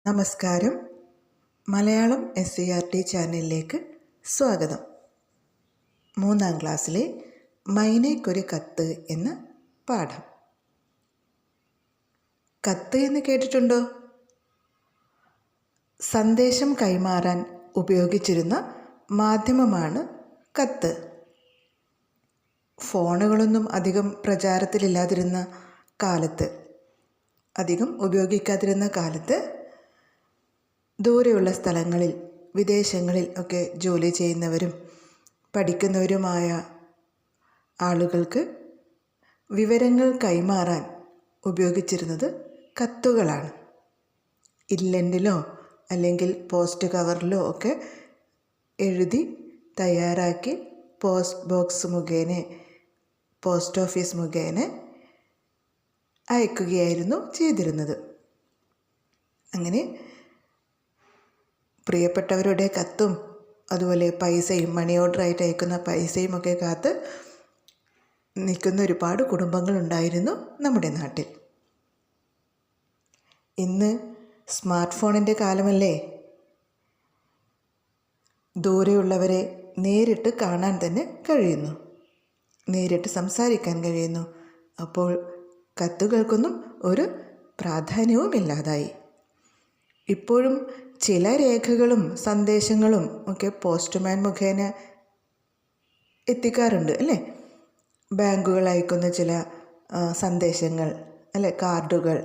നമസ്കാരം. മലയാളം SCERT ചാനലിലേക്ക് സ്വാഗതം. 3ാം ക്ലാസ്സിലെ മൈനയ്ക്കൊരു കത്ത് എന്ന പാഠം. കത്ത് എന്ന് കേട്ടിട്ടുണ്ടോ? സന്ദേശം കൈമാറാൻ ഉപയോഗിച്ചിരുന്ന മാധ്യമമാണ് കത്ത്. ഫോണുകളൊന്നും അധികം പ്രചാരത്തിലില്ലാതിരുന്ന കാലത്ത്, അധികം ഉപയോഗിക്കാതിരുന്ന കാലത്ത് ദൂരെയുള്ള സ്ഥലങ്ങളിൽ, വിദേശങ്ങളിൽ ഒക്കെ ജോലി ചെയ്യുന്നവരും പഠിക്കുന്നവരുമായ ആളുകൾക്ക് വിവരങ്ങൾ കൈമാറാൻ ഉപയോഗിച്ചിരുന്നത് കത്തുകളാണ്. ഇൻലൻഡിലോ അല്ലെങ്കിൽ പോസ്റ്റ് കവറിലോ ഒക്കെ എഴുതി തയ്യാറാക്കി പോസ്റ്റ് ബോക്സ് മുഖേന, പോസ്റ്റ് ഓഫീസ് മുഖേന അയക്കുകയായിരുന്നു ചെയ്തിരുന്നത്. അങ്ങനെ പ്രിയപ്പെട്ടവരുടെ കത്തും അതുപോലെ പൈസയും, മണി ഓർഡറായിട്ട് അയക്കുന്ന പൈസയും ഒക്കെ കാത്ത് നിൽക്കുന്ന ഒരുപാട് കുടുംബങ്ങളുണ്ടായിരുന്നു നമ്മുടെ നാട്ടിൽ. ഇന്ന് സ്മാർട്ട് ഫോണിൻ്റെ കാലമല്ലേ. ദൂരെയുള്ളവരെ നേരിട്ട് കാണാൻ തന്നെ കഴിയുന്നു, നേരിട്ട് സംസാരിക്കാൻ കഴിയുന്നു. അപ്പോൾ കത്തുകൾക്കൊന്നും ഒരു പ്രാധാന്യവുമില്ലാതായി. ഇപ്പോഴും ചില രേഖകളും സന്ദേശങ്ങളും ഒക്കെ പോസ്റ്റ്മാൻ മുഖേന എത്തിക്കാറുണ്ട് അല്ലേ. ബാങ്കുകൾ അയക്കുന്ന ചില സന്ദേശങ്ങൾ അല്ലേ, കാർഡുകൾ,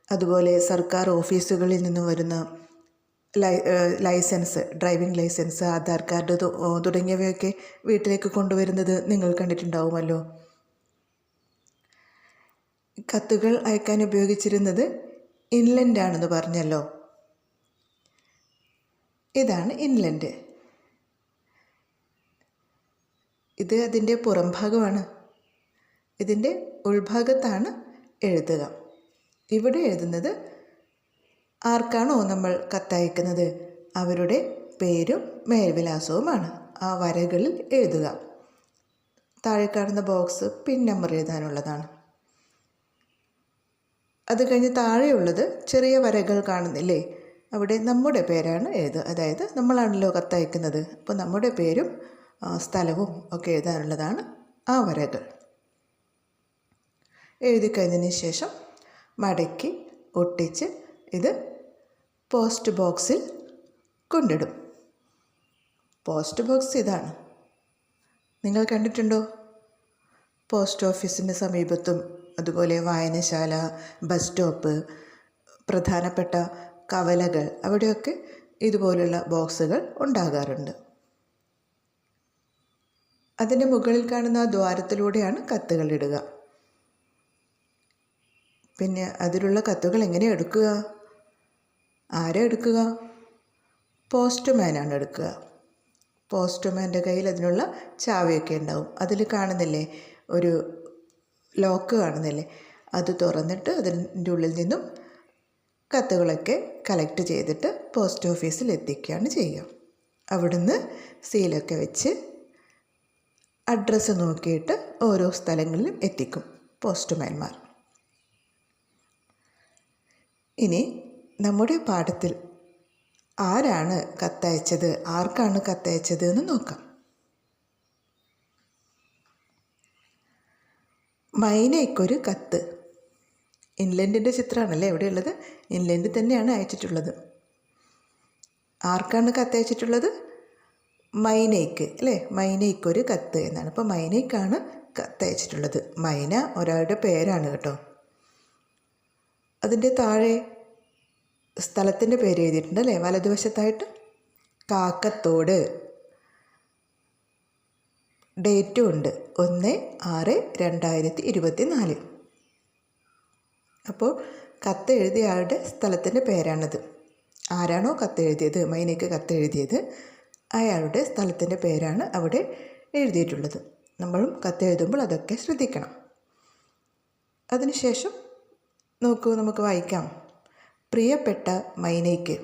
അതുപോലെ സർക്കാർ ഓഫീസുകളിൽ നിന്നും വരുന്ന licence, driving licence, Aadhaar card തുടങ്ങിയവയൊക്കെ വീട്ടിലേക്ക് കൊണ്ടുവരുന്നത് നിങ്ങൾ കണ്ടിട്ടുണ്ടാവുമല്ലോ. കത്തുകൾ അയക്കാൻ ഉപയോഗിച്ചിരുന്നത് ഇൻലൻഡാണെന്ന് പറഞ്ഞല്ലോ. ഇതാണ് ഇൻലൻഡ്. ഇത് അതിൻ്റെ പുറം ഭാഗമാണ്. ഇതിൻ്റെ ഉൾഭാഗത്താണ് എഴുതുക. ഇവിടെ എഴുതുന്നത് ആർക്കാണോ നമ്മൾ കത്തയക്കുന്നത് അവരുടെ പേരും മേൽവിലാസവുമാണ് ആ വരകളിൽ എഴുതുക. താഴെ കാണുന്ന ബോക്സ് പിൻ നമ്പർ എഴുതാനുള്ളതാണ്. അത് കഴിഞ്ഞ് താഴെയുള്ളത് ചെറിയ വരകൾ കാണുന്നില്ലേ, അവിടെ നമ്മുടെ പേരാണ് എഴുതുക. അതായത് നമ്മളാണല്ലോ കത്തയക്കുന്നത്, അപ്പോൾ നമ്മുടെ പേരും സ്ഥലവും ഒക്കെ എഴുതാനുള്ളതാണ് ആ വരകൾ. എഴുതി കഴിഞ്ഞതിന് ശേഷം മടക്കി ഒട്ടിച്ച് ഇത് പോസ്റ്റ് ബോക്സിൽ കൊണ്ടിടും. പോസ്റ്റ് ബോക്സ് ഇതാണ്. നിങ്ങൾ കണ്ടിട്ടുണ്ടോ? പോസ്റ്റ് ഓഫീസിൻ്റെ സമീപത്തും അതുപോലെ വായനശാല, ബസ് സ്റ്റോപ്പ്, പ്രധാനപ്പെട്ട കവലകൾ, അവിടെയൊക്കെ ഇതുപോലുള്ള ബോക്സുകൾ ഉണ്ടാകാറുണ്ട്. അതിൻ്റെ മുകളിൽ കാണുന്ന ആ ദ്വാരത്തിലൂടെയാണ് കത്തുകൾ ഇടുക. പിന്നെ അതിലുള്ള കത്തുകൾ എങ്ങനെ എടുക്കുക? ആരാ എടുക്കുക? പോസ്റ്റ്മാനാണ് എടുക്കുക. പോസ്റ്റ്മാൻ്റെ കയ്യിൽ അതിനുള്ള ചാവിയൊക്കെ ഉണ്ടാവും. അതിൽ കാണുന്നില്ലേ ഒരു ലോക്ക് കാണുന്നില്ലേ, അത് തുറന്നിട്ട് അതിൻ്റെ ഉള്ളിൽ നിന്നും കത്തുകളൊക്കെ കളക്ട് ചെയ്തിട്ട് പോസ്റ്റ് ഓഫീസിൽ എത്തിക്കുകയാണ് ചെയ്യുക. അവിടുന്ന് സീലൊക്കെ വെച്ച് അഡ്രസ്സ് നോക്കിയിട്ട് ഓരോ സ്ഥലങ്ങളിലും എത്തിക്കും പോസ്റ്റ്മാൻമാർ. ഇനി നമ്മുടെ പാഠത്തിൽ ആരാണ് കത്തയച്ചത്, ആർക്കാണ് കത്തയച്ചത് എന്ന് നോക്കാം. മൈനയ്ക്കൊരു കത്ത്. ഇൻലൻഡിൻ്റെ ചിത്രമാണല്ലേ എവിടെയുള്ളത്. ഇൻലൻഡിൽ തന്നെയാണ് അയച്ചിട്ടുള്ളത്. ആർക്കാണ് കത്തയച്ചിട്ടുള്ളത്? മൈനയ്ക്ക് അല്ലേ. മൈനയ്ക്കൊരു കത്ത് എന്നാണ്. അപ്പോൾ മൈനയ്ക്കാണ് കത്തയച്ചിട്ടുള്ളത്. മൈന ഒരാളുടെ പേരാണ് കേട്ടോ. അതിൻ്റെ താഴെ സ്ഥലത്തിൻ്റെ പേര് എഴുതിയിട്ടുണ്ട് അല്ലേ, വലതുവശത്തായിട്ട്. കാക്കത്തോട്. ഡേറ്റും ഉണ്ട്, 1/6/2024. അപ്പോൾ കത്ത് എഴുതിയ ആളുടെ സ്ഥലത്തിൻ്റെ പേരാണത്. ആരാണോ കത്ത് എഴുതിയത്, മൈനയ്ക്ക് കത്ത് എഴുതിയത്, അയാളുടെ സ്ഥലത്തിൻ്റെ പേരാണ് അവിടെ എഴുതിയിട്ടുള്ളത്. നമ്മളും കത്ത് എഴുതുമ്പോൾ അതൊക്കെ ശ്രദ്ധിക്കണം. അതിനുശേഷം നോക്കൂ, നമുക്ക് വായിക്കാം. പ്രിയപ്പെട്ട മൈനയ്ക്ക്,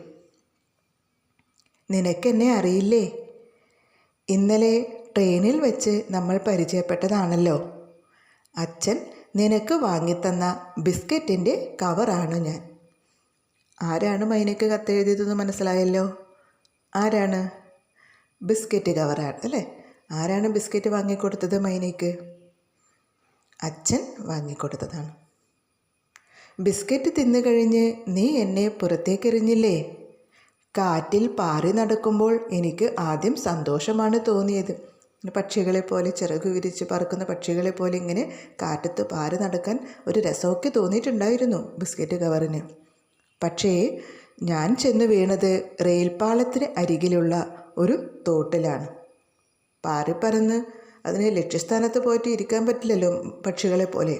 നിനക്കെന്നെ അറിയില്ലേ? ഇന്നലെ ട്രെയിനിൽ വെച്ച് നമ്മൾ പരിചയപ്പെട്ടതാണല്ലോ. അച്ഛൻ നിനക്ക് വാങ്ങിത്തന്ന ബിസ്ക്കറ്റിൻ്റെ കവറാണ് ഞാൻ. ആരാണ് മൈനയ്ക്ക് കത്തെഴുതിയതെന്ന് മനസ്സിലായല്ലോ. ആരാണ്? ബിസ്ക്കറ്റ് കവറാണ് അല്ലേ. ആരാണ് ബിസ്ക്കറ്റ് വാങ്ങിക്കൊടുത്തത് മൈനയ്ക്ക്? അച്ഛൻ വാങ്ങിക്കൊടുത്തതാണ്. ബിസ്ക്കറ്റ് തിന്നു കഴിഞ്ഞ് നീ എന്നെ പുറത്തേക്കെറിഞ്ഞില്ലേ? കാറ്റിൽ പാറി നടക്കുമ്പോൾ എനിക്ക് ആദ്യം സന്തോഷമാണ് തോന്നിയത്. പക്ഷികളെ പോലെ, ചിറകു വിരിച്ച് പറക്കുന്ന പക്ഷികളെ പോലെ ഇങ്ങനെ കാറ്റത്ത് പാറി നടക്കാൻ ഒരു രസമൊക്കെ തോന്നിയിട്ടുണ്ടായിരുന്നു ബിസ്ക്കറ്റ് കവറിന്. പക്ഷേ ഞാൻ ചെന്ന് വീണത് റെയിൽപാളത്തിന് അരികിലുള്ള ഒരു തോട്ടിലാണ്. പാറിപ്പറന്ന് അതിന് ലക്ഷ്യസ്ഥാനത്ത് പോയിട്ട് ഇരിക്കാൻ പറ്റില്ലല്ലോ പക്ഷികളെ പോലെ.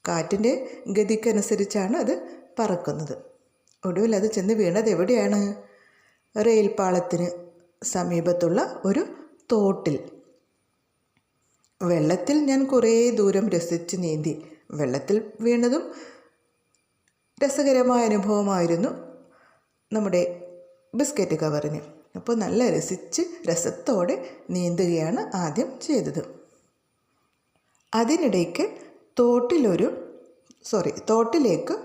കാറ്റിൻ്റെ ഗതിക്കനുസരിച്ചാണ് അത് പറക്കുന്നത്. ഒടുവിൽ അത് ചെന്ന് വീണത് എവിടെയാണ്? റെയിൽപാളത്തിന് സമീപത്തുള്ള ഒരു തോട്ടിൽ. വെള്ളത്തിൽ ഞാൻ കുറേ ദൂരം രസിച്ച് നീന്തി. വെള്ളത്തിൽ വീണതും രസകരമായ അനുഭവമായിരുന്നു നമ്മുടെ ബിസ്ക്കറ്റ് കവറിന്. അപ്പോൾ നല്ല രസത്തോടെ നീന്തുകയാണ് ആദ്യം ചെയ്തത്. അതിനിടയ്ക്ക് തോട്ടിലേക്ക്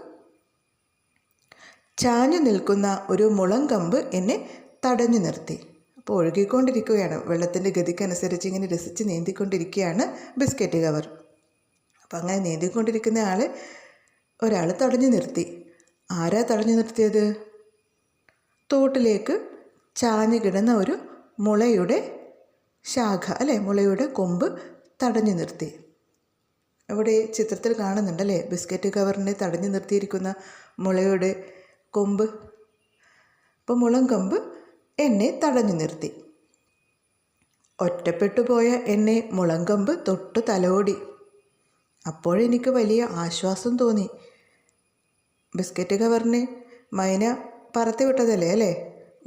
ചാഞ്ഞു നിൽക്കുന്ന ഒരു മുളങ്കമ്പ് എന്നെ തടഞ്ഞു നിർത്തി. അപ്പോൾ ഒഴുകിക്കൊണ്ടിരിക്കുകയാണ്, വെള്ളത്തിൻ്റെ ഗതിക്കനുസരിച്ച് ഇങ്ങനെ രസിച്ച് നീന്തിക്കൊണ്ടിരിക്കുകയാണ് ബിസ്ക്കറ്റ് കവർ. അപ്പം അങ്ങനെ നീന്തിക്കൊണ്ടിരിക്കുന്ന ഒരാൾ തടഞ്ഞു നിർത്തി. ആരാ തടഞ്ഞു നിർത്തിയത്? തോട്ടിലേക്ക് ചാഞ്ഞു കിടന്ന ഒരു മുളയുടെ ശാഖ അല്ലേ, മുളയുടെ കൊമ്പ് തടഞ്ഞു നിർത്തി. അവിടെ ചിത്രത്തിൽ കാണുന്നുണ്ടല്ലേ ബിസ്ക്കറ്റ് കവറിനെ തടഞ്ഞു നിർത്തിയിരിക്കുന്ന മുളയുടെ കൊമ്പ്. അപ്പോൾ മുളങ്കമ്പ് എന്നെ തടഞ്ഞു നിർത്തി. ഒറ്റപ്പെട്ടു പോയ എന്നെ മുളങ്കമ്പ് തൊട്ട് തലോടി. അപ്പോഴെനിക്ക് വലിയ ആശ്വാസം തോന്നി. ബിസ്ക്കറ്റ് കവറിനെ മൈന പറത്തി വിട്ടതല്ലേ അല്ലേ,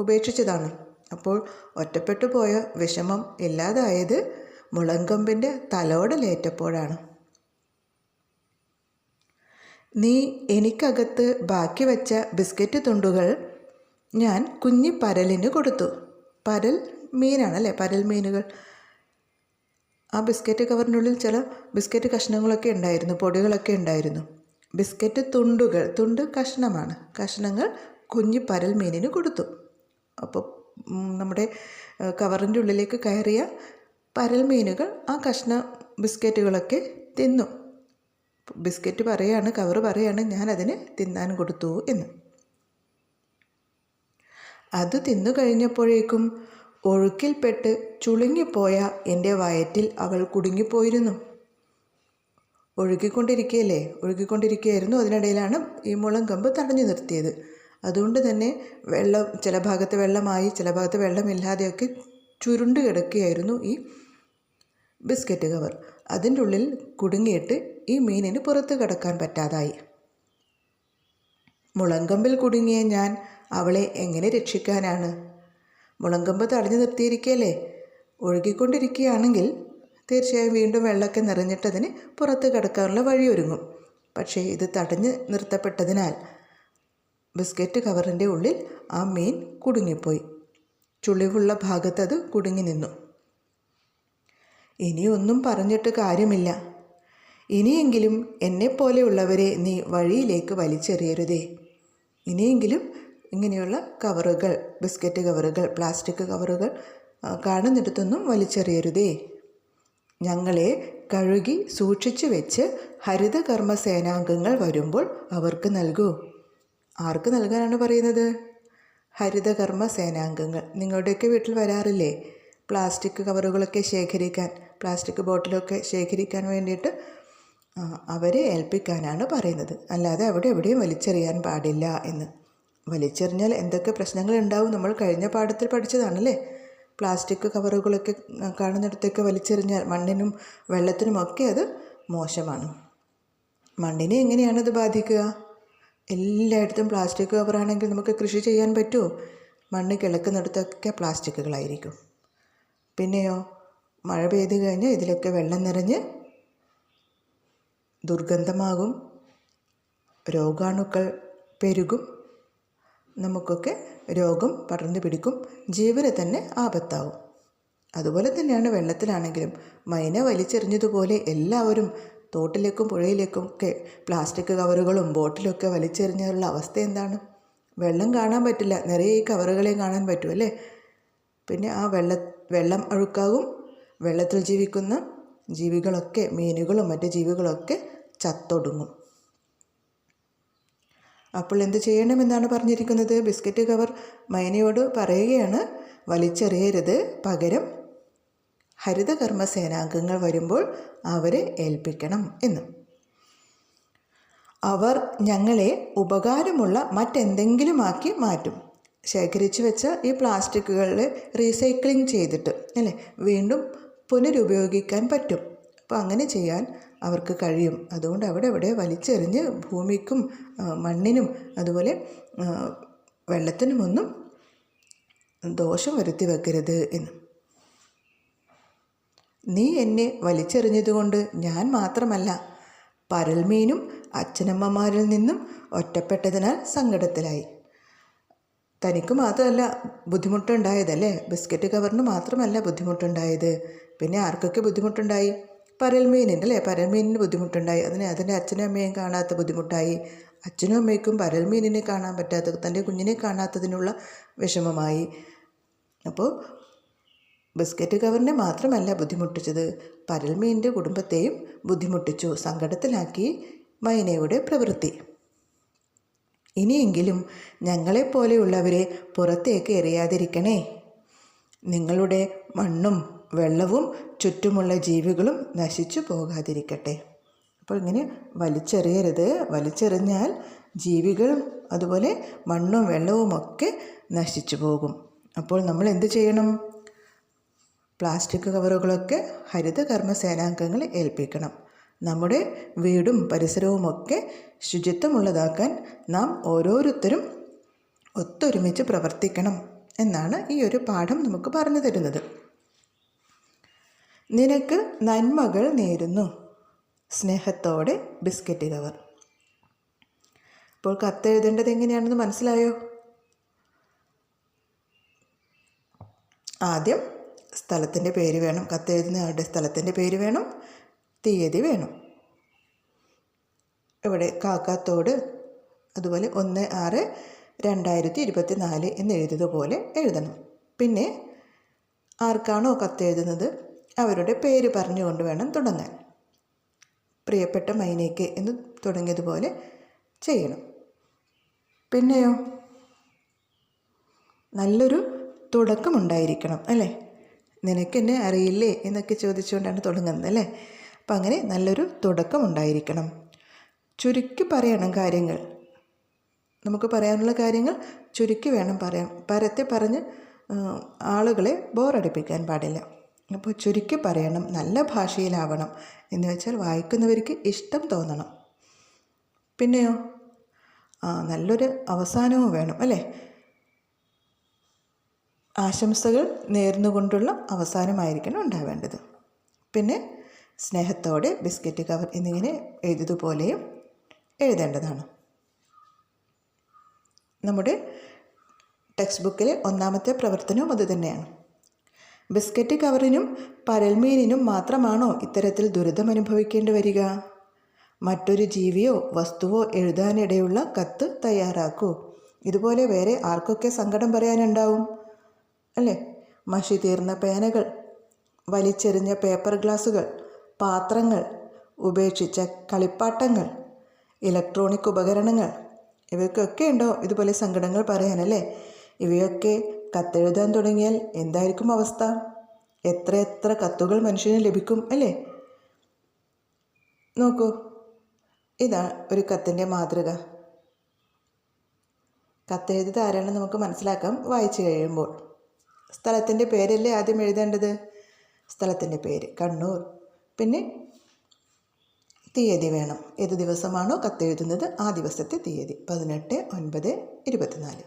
ഉപേക്ഷിച്ചതാണ്. അപ്പോൾ ഒറ്റപ്പെട്ടു പോയ വിഷമം ഇല്ലാതായത് മുളങ്കമ്പിൻ്റെ തലോടലേറ്റപ്പോഴാണ്. നീ എനിക്കകത്ത് ബാക്കി വെച്ച ബിസ്ക്കറ്റ് തുണ്ടുകൾ ഞാൻ കുഞ്ഞി പരലിന് കൊടുത്തു. പരൽ മീനാണല്ലേ, പരൽ മീനുകൾ. ആ ബിസ്ക്കറ്റ് കവറിനുള്ളിൽ ചില ബിസ്ക്കറ്റ് കഷ്ണങ്ങളൊക്കെ ഉണ്ടായിരുന്നു, പൊടികളൊക്കെ ഉണ്ടായിരുന്നു. ബിസ്ക്കറ്റ് തുണ്ട് കഷ്ണമാണ്. കഷ്ണങ്ങൾ കുഞ്ഞി പരൽ മീനിന് കൊടുത്തു. അപ്പോൾ നമ്മുടെ കവറിൻ്റെ ഉള്ളിലേക്ക് കയറിയ പരൽ മീനുകൾ ആ ബിസ്ക്കറ്റുകളൊക്കെ തിന്നു. കവറ് പറയാണ് ഞാനതിന് തിന്നാൻ കൊടുത്തു എന്ന്. അത് തിന്നു കഴിഞ്ഞപ്പോഴേക്കും ഒഴുക്കിൽപ്പെട്ട് ചുളുങ്ങിപ്പോയ എൻ്റെ വയറ്റിൽ അവൾ കുടുങ്ങിപ്പോയിരുന്നു. ഒഴുകിക്കൊണ്ടിരിക്കുകയായിരുന്നു. അതിനിടയിലാണ് ഈ മുളങ്കമ്പ് തടഞ്ഞു നിർത്തിയത്. അതുകൊണ്ട് തന്നെ ചില ഭാഗത്ത് വെള്ളമായി, ചില ഭാഗത്ത് വെള്ളമില്ലാതെയൊക്കെ ചുരുണ്ട് കിടക്കുകയായിരുന്നു ഈ ബിസ്ക്കറ്റ് കവർ. അതിൻ്റെ ഉള്ളിൽ കുടുങ്ങിയിട്ട് ഈ മീനിന് പുറത്ത് കിടക്കാൻ പറ്റാതായി. മുളങ്കമ്പിൽ കുടുങ്ങിയ ഞാൻ അവളെ എങ്ങനെ രക്ഷിക്കാനാണ്? മുളങ്കമ്പ് തടഞ്ഞു നിർത്തിയിരിക്കുകയല്ലേ. ഒഴുകിക്കൊണ്ടിരിക്കുകയാണെങ്കിൽ തീർച്ചയായും വീണ്ടും വെള്ളമൊക്കെ നിറഞ്ഞിട്ടതിന് പുറത്ത് കിടക്കാനുള്ള വഴിയൊരുങ്ങും. പക്ഷേ ഇത് തടഞ്ഞു നിർത്തപ്പെട്ടതിനാൽ ബിസ്ക്കറ്റ് കവറിൻ്റെ ഉള്ളിൽ ആ മീൻ കുടുങ്ങിപ്പോയി. ചുളിവുള്ള ഭാഗത്ത് അത് കുടുങ്ങി നിന്നു. ഇനിയൊന്നും പറഞ്ഞിട്ട് കാര്യമില്ല. ഇനിയെങ്കിലും എന്നെപ്പോലെയുള്ളവരെ നീ വഴിയിലേക്ക് വലിച്ചെറിയരുതേ. ഇനിയെങ്കിലും ഇങ്ങനെയുള്ള കവറുകൾ, ബിസ്ക്കറ്റ് കവറുകൾ, പ്ലാസ്റ്റിക് കവറുകൾ കാണുന്നിടത്തൊന്നും വലിച്ചെറിയരുതേ. ഞങ്ങളെ കഴുകി സൂക്ഷിച്ചു വെച്ച് ഹരിതകർമ്മ സേനാംഗങ്ങൾ വരുമ്പോൾ അവർക്ക് നൽകൂ. ആർക്ക് നൽകാനാണ് പറയുന്നത്? ഹരിതകർമ്മ സേനാംഗങ്ങൾ. നിങ്ങളുടെയൊക്കെ വീട്ടിൽ വരാറില്ലേ പ്ലാസ്റ്റിക് കവറുകളൊക്കെ ശേഖരിക്കാൻ, പ്ലാസ്റ്റിക് ബോട്ടിലൊക്കെ ശേഖരിക്കാൻ വേണ്ടിയിട്ട്? അവരെ ഏൽപ്പിക്കാനാണ് പറയുന്നത്. അല്ലാതെ എവിടെയും വലിച്ചെറിയാൻ പാടില്ല എന്ന്. വലിച്ചെറിഞ്ഞാൽ എന്തൊക്കെ പ്രശ്നങ്ങളുണ്ടാവും നമ്മൾ കഴിഞ്ഞ പാഠത്തിൽ പഠിച്ചതാണല്ലേ. പ്ലാസ്റ്റിക് കവറുകളൊക്കെ കാണുന്നിടത്തേക്ക് വലിച്ചെറിഞ്ഞാൽ മണ്ണിനും വെള്ളത്തിനുമൊക്കെ അത് മോശമാണ്. മണ്ണിനെ എങ്ങനെയാണത് ബാധിക്കുക? എല്ലായിടത്തും പ്ലാസ്റ്റിക് കവറാണെങ്കിൽ നമുക്ക് കൃഷി ചെയ്യാൻ പറ്റുമോ? മണ്ണ് കിളക്കുന്നിടത്തൊക്കെ പ്ലാസ്റ്റിക്കുകളായിരിക്കും. പിന്നെയോ മഴ പെയ്തു കഴിഞ്ഞാൽ ഇതിലൊക്കെ വെള്ളം നിറഞ്ഞ് ദുർഗന്ധമാകും, രോഗാണുക്കൾ പെരുകും, നമുക്കൊക്കെ രോഗം പടർന്നു പിടിക്കും, ജീവന് തന്നെ ആപത്താവും. അതുപോലെ തന്നെയാണ് വെള്ളത്തിലാണെങ്കിലും. മൈന വലിച്ചെറിഞ്ഞതുപോലെ എല്ലാവരും തോട്ടിലേക്കും പുഴയിലേക്കും ഒക്കെ പ്ലാസ്റ്റിക് കവറുകളും ബോട്ടിലൊക്കെ വലിച്ചെറിഞ്ഞുള്ള അവസ്ഥ എന്താണ്? വെള്ളം കാണാൻ പറ്റില്ല, നിറയെ ഈ കവറുകളെ കാണാൻ പറ്റും അല്ലേ. പിന്നെ ആ വെള്ളം അഴുക്കാകും. വെള്ളത്തിൽ ജീവിക്കുന്ന ജീവികളൊക്കെ, മീനുകളും മറ്റ് ജീവികളൊക്കെ ചത്തൊടുങ്ങും. അപ്പോൾ എന്ത് ചെയ്യണമെന്നാണ് പറഞ്ഞിരിക്കുന്നത്? ബിസ്ക്കറ്റ് കവർ മൈനയോട് പറയുകയാണ്, വലിച്ചെറിയരുത്, പകരം ഹരിതകർമ്മ സേനാംഗങ്ങൾ വരുമ്പോൾ അവരെ ഏൽപ്പിക്കണം എന്ന്. അവർ ഞങ്ങളെ ഉപകാരമുള്ള മറ്റെന്തെങ്കിലുമാക്കി മാറ്റും. ശേഖരിച്ചു വെച്ച ഈ പ്ലാസ്റ്റിക്കുകളെ റീസൈക്ലിംഗ് ചെയ്തിട്ട് അല്ലേ വീണ്ടും പുനരുപയോഗിക്കാൻ പറ്റും. അപ്പോൾ അങ്ങനെ ചെയ്യാൻ അവർക്ക് കഴിയും. അതുകൊണ്ട് അവിടെ വലിച്ചെറിഞ്ഞ് ഭൂമിക്കും മണ്ണിനും അതുപോലെ വെള്ളത്തിനുമൊന്നും ദോഷം വരുത്തി വെക്കരുത് എന്ന്. നീ എന്നെ വലിച്ചെറിഞ്ഞതുകൊണ്ട് ഞാൻ മാത്രമല്ല, പരൽമീനും അച്ഛനമ്മമാരിൽ നിന്നും ഒറ്റപ്പെട്ടതിനാൽ സങ്കടത്തിലായി. തനിക്ക് മാത്രമല്ല ബുദ്ധിമുട്ടുണ്ടായതല്ലേ, ബിസ്ക്കറ്റ് കവറിന് മാത്രമല്ല ബുദ്ധിമുട്ടുണ്ടായത്. പിന്നെ ആർക്കൊക്കെ ബുദ്ധിമുട്ടുണ്ടായി? പരൽമീനിൻ്റെ അല്ലേ, പരൽമീനിന് ബുദ്ധിമുട്ടുണ്ടായി. അതിൻ്റെ അച്ഛനും അമ്മയും കാണാത്ത ബുദ്ധിമുട്ടായി. അച്ഛനും അമ്മയ്ക്കും പരൽമീനിനെ കാണാൻ പറ്റാത്ത, തൻ്റെ കുഞ്ഞിനെ കാണാത്തതിനുള്ള വിഷമമായി. അപ്പോൾ ബിസ്ക്കറ്റ് കവറിനെ മാത്രമല്ല ബുദ്ധിമുട്ടിച്ചത്, പരൽമീനിൻ്റെ കുടുംബത്തെയും ബുദ്ധിമുട്ടിച്ചു, സങ്കടത്തിലാക്കി മൈനയുടെ പ്രവൃത്തി. ഇനിയെങ്കിലും ഞങ്ങളെപ്പോലെയുള്ളവരെ പുറത്തേക്ക് എറിയാതിരിക്കണേ. നിങ്ങളുടെ മണ്ണും വെള്ളവും ചുറ്റുമുള്ള ജീവികളും നശിച്ചു പോകാതിരിക്കട്ടെ. അപ്പോൾ ഇങ്ങനെ വലിച്ചെറിയരുത്. വലിച്ചെറിഞ്ഞാൽ ജീവികളും അതുപോലെ മണ്ണും വെള്ളവുമൊക്കെ നശിച്ചു പോകും. അപ്പോൾ നമ്മൾ എന്ത് ചെയ്യണം? പ്ലാസ്റ്റിക് കവറുകളൊക്കെ ഹരിതകർമ്മ സേനാംഗങ്ങളെ ഏൽപ്പിക്കണം. നമ്മുടെ വീടും പരിസരവുമൊക്കെ ശുചിത്വമുള്ളതാക്കാൻ നാം ഓരോരുത്തരും ഒത്തൊരുമിച്ച് പ്രവർത്തിക്കണം എന്നാണ് ഈ ഒരു പാഠം നമുക്ക് പറഞ്ഞു തരുന്നത്. നിനക്ക് നന്മകൾ നേരുന്നു, സ്നേഹത്തോടെ ബിസ്ക്കറ്റ് കവർ. ഇപ്പോൾ കത്തെഴുതേണ്ടത് എങ്ങനെയാണെന്ന് മനസ്സിലായോ? ആദ്യം സ്ഥലത്തിൻ്റെ പേര് വേണം, കത്തെഴുതുന്ന ആളുടെ സ്ഥലത്തിൻ്റെ പേര് വേണം, തീയതി വേണം. ഇവിടെ കാക്കാത്തോട് അതുപോലെ 1/6/2024 എന്ന് എഴുതിയതുപോലെ എഴുതണം. പിന്നെ ആർക്കാണോ കത്തെഴുതുന്നത് അവരുടെ പേര് പറഞ്ഞുകൊണ്ട് വേണം തുടങ്ങാൻ. പ്രിയപ്പെട്ട മൈനയ്ക്ക് എന്ന് തുടങ്ങിയതുപോലെ ചെയ്യണം. പിന്നെയോ നല്ലൊരു തുടക്കമുണ്ടായിരിക്കണം അല്ലേ. നിനക്കെന്നെ അറിയില്ലേ എന്നൊക്കെ ചോദിച്ചുകൊണ്ടാണ് തുടങ്ങുന്നത് അല്ലേ. അപ്പം അങ്ങനെ നല്ലൊരു തുടക്കമുണ്ടായിരിക്കണം. ചുരുക്കി പറയണം കാര്യങ്ങൾ. നമുക്ക് പറയാനുള്ള കാര്യങ്ങൾ ചുരുക്കി വേണം പറയാൻ. പരത്തി പറഞ്ഞ് ആളുകളെ ബോറടിപ്പിക്കാൻ പാടില്ല. അപ്പോൾ ചുരുക്കി പറയണം, നല്ല ഭാഷയിലാവണം. എന്ന് വെച്ചാൽ വായിക്കുന്നവർക്ക് ഇഷ്ടം തോന്നണം. പിന്നെയോ നല്ലൊരു അവസാനവും വേണം അല്ലേ. ആശംസകൾ നേർന്നുകൊണ്ടുള്ള അവസാനമായിരിക്കണം ഉണ്ടാവേണ്ടത്. പിന്നെ സ്നേഹത്തോടെ ബിസ്ക്കറ്റ് കവർ എന്നിങ്ങനെ എഴുതിയതുപോലെയും എഴുതേണ്ടതാണ്. നമ്മുടെ ടെക്സ്റ്റ് ബുക്കിലെ ഒന്നാമത്തെ പ്രവർത്തനവും അതുതന്നെയാണ്. ബിസ്ക്കറ്റ് കവറിനും പരൽമീനിനും മാത്രമാണോ ഇത്തരത്തിൽ ദുരിതം അനുഭവിക്കേണ്ടി വരിക? മറ്റൊരു ജീവിയോ വസ്തുവോ എഴുതാനിടയുള്ള കത്ത് തയ്യാറാക്കൂ. ഇതുപോലെ വേറെ ആർക്കൊക്കെ സങ്കടം പറയാനുണ്ടാവും അല്ലേ. മഷി തീർന്ന പേനകൾ, വലിച്ചെറിഞ്ഞ പേപ്പർ ഗ്ലാസുകൾ, പാത്രങ്ങൾ, ഉപേക്ഷിച്ച കളിപ്പാട്ടങ്ങൾ, ഇലക്ട്രോണിക് ഉപകരണങ്ങൾ, ഇവയ്ക്കൊക്കെ ഉണ്ടോ ഇതുപോലെ സങ്കടങ്ങൾ പറയാനല്ലേ. ഇവയൊക്കെ കത്തെഴുതാൻ തുടങ്ങിയാൽ എന്തായിരിക്കും അവസ്ഥ? എത്ര കത്തുകൾ മനുഷ്യന് ലഭിക്കും അല്ലേ. നോക്കൂ, ഇതാ ഒരു കത്തിൻ്റെ മാതൃക. കത്തെഴുതി ആരാണെന്ന് നമുക്ക് മനസ്സിലാക്കാം വായിച്ചു കഴിയുമ്പോൾ. സ്ഥലത്തിൻ്റെ പേരല്ലേ ആദ്യം എഴുതേണ്ടത്. സ്ഥലത്തിൻ്റെ പേര് കണ്ണൂർ. പിന്നെ തീയതി വേണം. ഏത് ദിവസമാണോ കത്തെഴുതുന്നത് ആ ദിവസത്തെ തീയതി 18/9/24.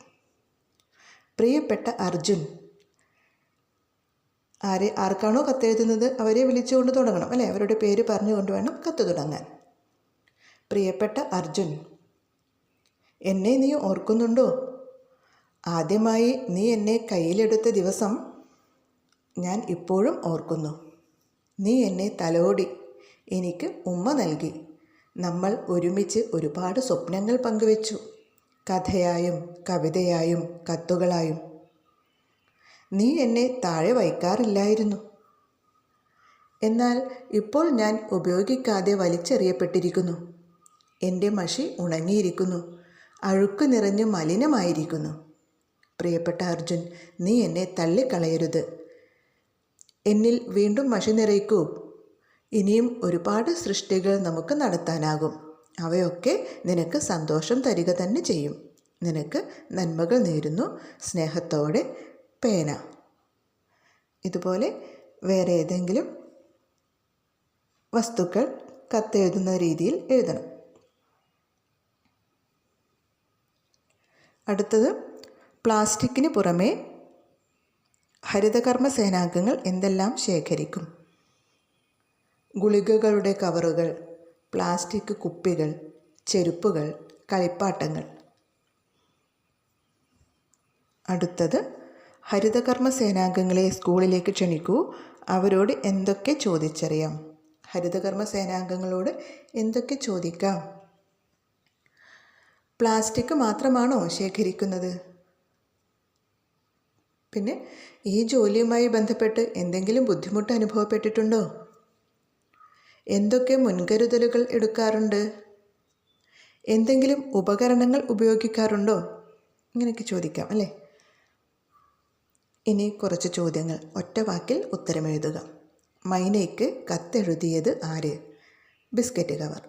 പ്രിയപ്പെട്ട അർജുൻ. ആർക്കാണോ കത്തെഴുതുന്നത് അവരെ വിളിച്ചുകൊണ്ട് തുടങ്ങണം അല്ലേ. അവരുടെ പേര് പറഞ്ഞുകൊണ്ട് വേണം കത്ത് തുടങ്ങാൻ. പ്രിയപ്പെട്ട അർജുൻ, എന്നെ നീ ഓർക്കുന്നുണ്ടോ? ആദ്യമായി നീ എന്നെ കയ്യിലെടുത്ത ദിവസം ഞാൻ ഇപ്പോഴും ഓർക്കുന്നു. നീ എന്നെ തലോടി, എനിക്ക് ഉമ്മ നൽകി. നമ്മൾ ഒരുമിച്ച് ഒരുപാട് സ്വപ്നങ്ങൾ പങ്കുവെച്ചു. കഥയായും കവിതയായും കത്തുകളായും. നീ എന്നെ താഴെ വയ്ക്കാറില്ലായിരുന്നു. എന്നാൽ ഇപ്പോൾ ഞാൻ ഉപയോഗിക്കാതെ വലിച്ചെറിയപ്പെട്ടിരിക്കുന്നു. എൻ്റെ മഷി ഉണങ്ങിയിരിക്കുന്നു, അഴുക്ക് നിറഞ്ഞു മലിനമായിരിക്കുന്നു. പ്രിയപ്പെട്ട അർജുൻ, നീ എന്നെ തള്ളിക്കളയരുത്. എന്നിൽ വീണ്ടും മഷി നിറയ്ക്കൂ. ഇനിയും ഒരുപാട് സൃഷ്ടികൾ നമുക്ക് നടത്താനാകും. അവയൊക്കെ നിനക്ക് സന്തോഷം തരിക തന്നെ ചെയ്യും. നിനക്ക് നന്മകൾ നേരുന്നു. സ്നേഹത്തോടെ പേന. ഇതുപോലെ വേറെ ഏതെങ്കിലും വസ്തുക്കൾ കത്തെഴുതുന്ന രീതിയിൽ എഴുതണം. അടുത്തത്, പ്ലാസ്റ്റിക്കിന് പുറമേ ഹരിതകർമ്മ സേനാംഗങ്ങൾ എന്തെല്ലാം ശേഖരിക്കും? ഗുളികകളുടെ കവറുകൾ, പ്ലാസ്റ്റിക് കുപ്പികൾ, ചെരുപ്പുകൾ, കളിപ്പാട്ടങ്ങൾ. അടുത്തത്, ഹരിതകർമ്മ സേനാംഗങ്ങളെ സ്കൂളിലേക്ക് ക്ഷണിക്കൂ. അവരോട് എന്തൊക്കെ ചോദിച്ചറിയാം? ഹരിതകർമ്മ സേനാംഗങ്ങളോട് എന്തൊക്കെ ചോദിക്കാം? പ്ലാസ്റ്റിക് മാത്രമാണോ ശേഖരിക്കുന്നത്? പിന്നെ ഈ ജോലിയുമായി ബന്ധപ്പെട്ട് എന്തെങ്കിലും ബുദ്ധിമുട്ട് അനുഭവപ്പെട്ടിട്ടുണ്ടോ? എന്തൊക്കെ മുൻകരുതലുകൾ എടുക്കാറുണ്ട്? എന്തെങ്കിലും ഉപകരണങ്ങൾ ഉപയോഗിക്കാറുണ്ടോ? ഇങ്ങനെയൊക്കെ ചോദിക്കാം അല്ലേ? ഇനി കുറച്ച് ചോദ്യങ്ങൾ ഒറ്റ വാക്കിൽ ഉത്തരമെഴുതുക. മൈനയ്ക്ക് കത്തെഴുതിയത് ആര്? Biscuit cover.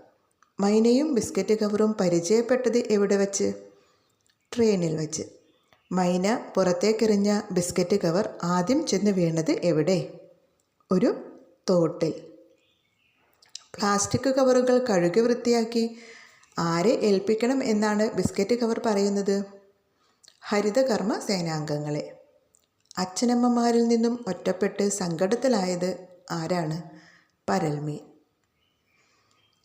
മൈനയും ബിസ്ക്കറ്റ് കവറും പരിചയപ്പെട്ടത് എവിടെ വച്ച്? ട്രെയിനിൽ വച്ച്. മൈന പുറത്തേക്കെറിഞ്ഞ ബിസ്ക്കറ്റ് കവർ ആദ്യം ചെന്ന് വീണത് എവിടെ? ഒരു തോട്ടിൽ. പ്ലാസ്റ്റിക് കവറുകൾ കഴുകി വൃത്തിയാക്കി ആരെ ഏൽപ്പിക്കണം എന്നാണ് ബിസ്ക്കറ്റ് കവർ പറയുന്നത്? ഹരിതകർമ്മ സേനാംഗങ്ങളെ. അച്ഛനമ്മമാരിൽ നിന്നും ഒറ്റപ്പെട്ട് സങ്കടത്തിലായത് ആരാണ്? പരൽമീൻ.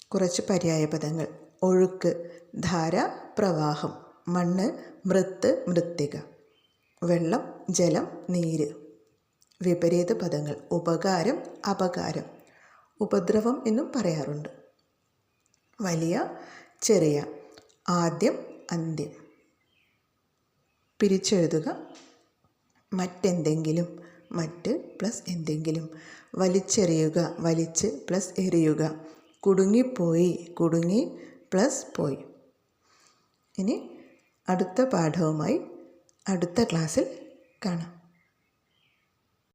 കുറച്ച് പര്യായ പദങ്ങൾ. ഒഴുക്ക്, ധാര, പ്രവാഹം. മണ്ണ്, മൃത്ത്, മൃത്തിക. വെള്ളം, ജലം, നീര്. വിപരീത പദങ്ങൾ. ഉപകാരം, അപകാരം. ഉപദ്രവം എന്നും പറയാറുണ്ട്. വലിയ, ചെറിയ. ആദ്യം, അന്ത്യം. പിരിച്ചെഴുതുക. മറ്റെന്തെങ്കിലും, മറ്റ് പ്ലസ് എന്തെങ്കിലും. വലിച്ചെറിയുക, വലിച്ച് പ്ലസ് എറിയുക. കുടുങ്ങിപ്പോയി, കുടുങ്ങി പ്ലസ് പോയി. ഇനി അടുത്ത പാഠവുമായി അടുത്ത ക്ലാസ്സിൽ കാണാം.